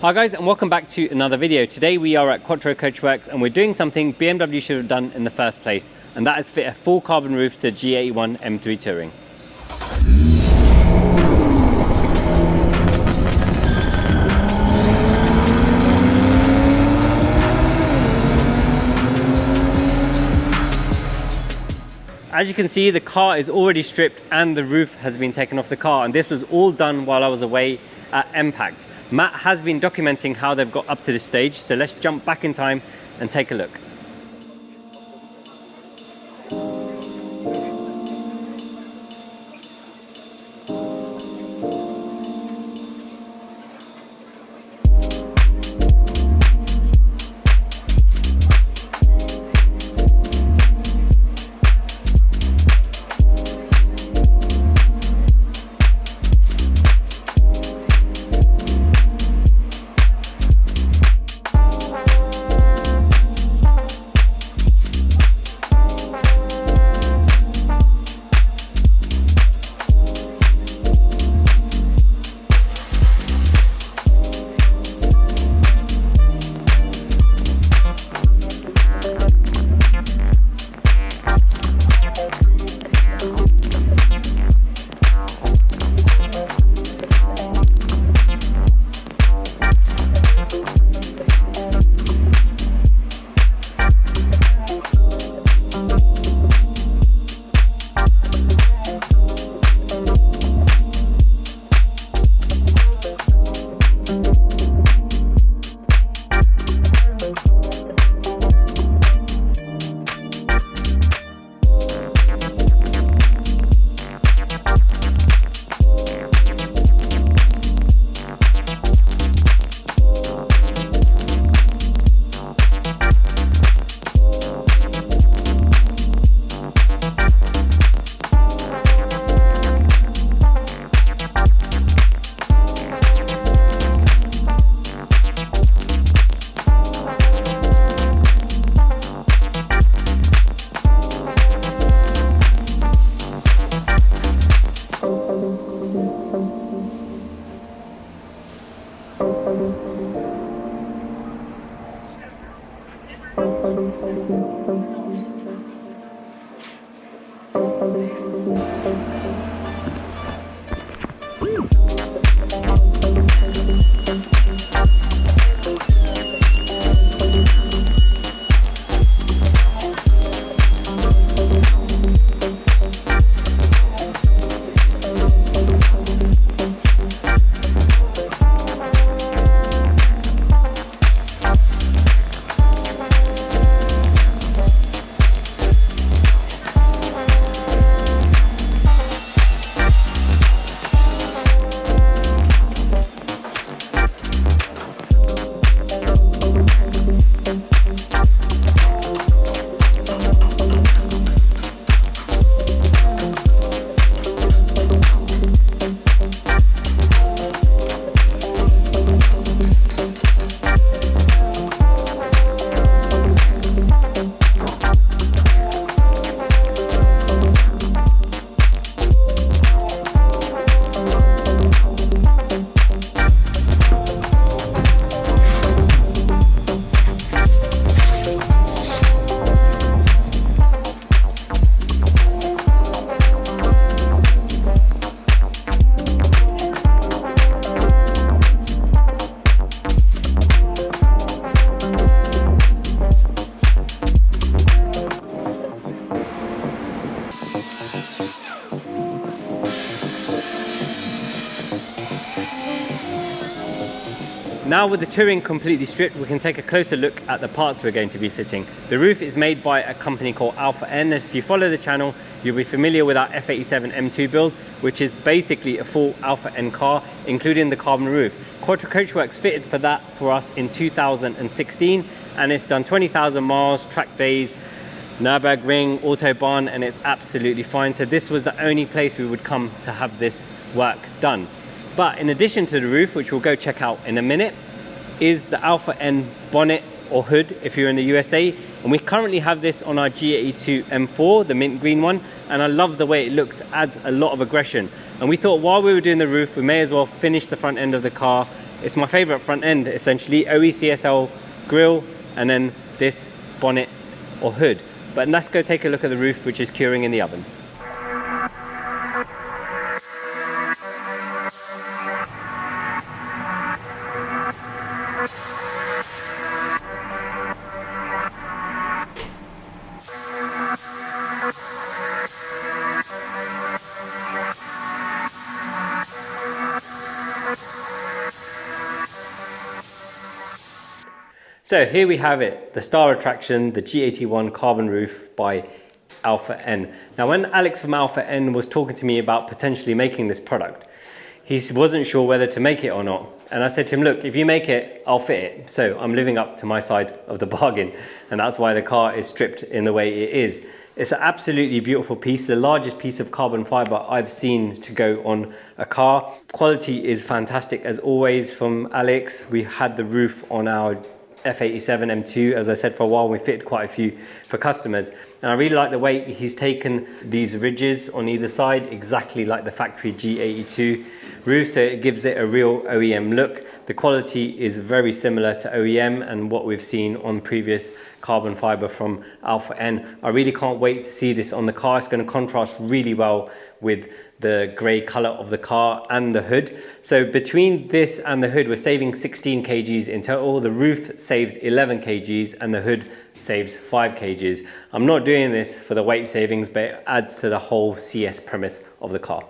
Hi guys, and welcome back to another video. Today we are at Quattro Coachworks and we're doing something BMW should have done in the first place, and that is fit a full carbon roof to G81 M3 Touring. As you can see, the car is already stripped and the roof has been taken off the car, and this was all done while I was away at Impact. Matt has been documenting how they've got up to this stage, so let's jump back in time and take a look. Now with the Touring completely stripped, we can take a closer look at the parts we're going to be fitting. The roof is made by a company called Alpha N. If you follow the channel, you'll be familiar with our F87 M2 build, which is basically a full Alpha N car, including the carbon roof. Quattro Coachworks fitted for that for us in 2016, and it's done 20,000 miles, track days, Nürburgring, Autobahn, and it's absolutely fine. So this was the only place we would come to have this work done. But in addition to the roof, which we'll go check out in a minute, is the Alpha N bonnet or hood if you're in the USA. And we currently have this on our G82 M4, the mint green one, and I love the way it looks, adds a lot of aggression. And we thought while we were doing the roof, we may as well finish the front end of the car It's my favorite front end, essentially. OECSL grille and then this bonnet or hood. But let's go take a look at the roof, which is curing in the oven. So here we have it, the star attraction, the G81 carbon roof by Alpha N. Now when Alex from Alpha N was talking to me about potentially making this product, he wasn't sure whether to make it or not. And I said to him, look, if you make it, I'll fit it. So I'm living up to my side of the bargain. And that's why the car is stripped in the way it is. It's an absolutely beautiful piece, the largest piece of carbon fiber I've seen to go on a car. Quality is fantastic as always from Alex. We had the roof on our F87 M2, as I said, for a while. We fitted quite a few for customers, and I really like the way he's taken these ridges on either side, exactly like the factory G82 roof, so it gives it a real OEM look. The quality is very similar to OEM and what we've seen on previous carbon fiber from Alpha N. I really can't wait to see this on the car. It's going to contrast really well with the grey colour of the car and the hood. So between this and the hood, we're saving 16 kgs in total. The roof saves 11 kgs and the hood saves 5 kgs. I'm not doing this for the weight savings, but it adds to the whole CS premise of the car.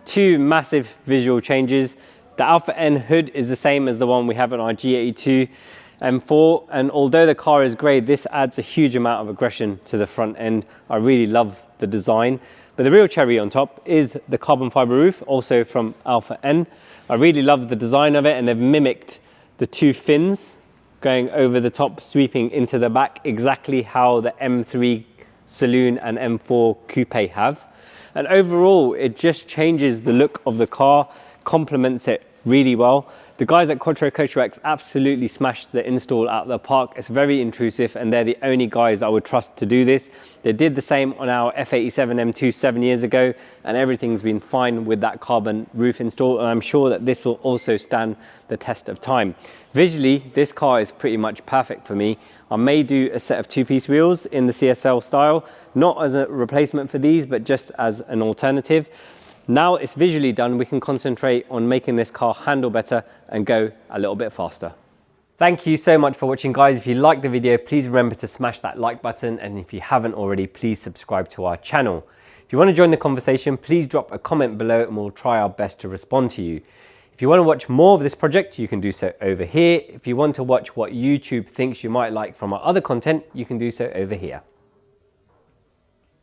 Two massive visual changes. The Alpha N hood is the same as the one we have on our G82 M4, and although the car is grey, this adds a huge amount of aggression to the front end. I really love the design. But the real cherry on top is the carbon fibre roof, also from Alpha N. I really love the design of it, and they've mimicked the two fins going over the top, sweeping into the back, exactly how the M3 Saloon and M4 Coupe have. And overall, it just changes the look of the car, complements it really well. The guys at Quattro Coachworks absolutely smashed the install out of the park. It's very intrusive, and they're the only guys I would trust to do this. They did the same on our F87 M2 7 years ago, and everything's been fine with that carbon roof install, and I'm sure that this will also stand the test of time. Visually, this car is pretty much perfect for me. I may do a set of two-piece wheels in the CSL style, not as a replacement for these, but just as an alternative. Now it's visually done, we can concentrate on making this car handle better and go a little bit faster. Thank you so much for watching, guys. If you liked the video, please remember to smash that like button, and if you haven't already, please subscribe to our channel. If you want to join the conversation, please drop a comment below and we'll try our best to respond to you. If you want to watch more of this project, you can do so over here. If you want to watch what YouTube thinks you might like from our other content, you can do so over here.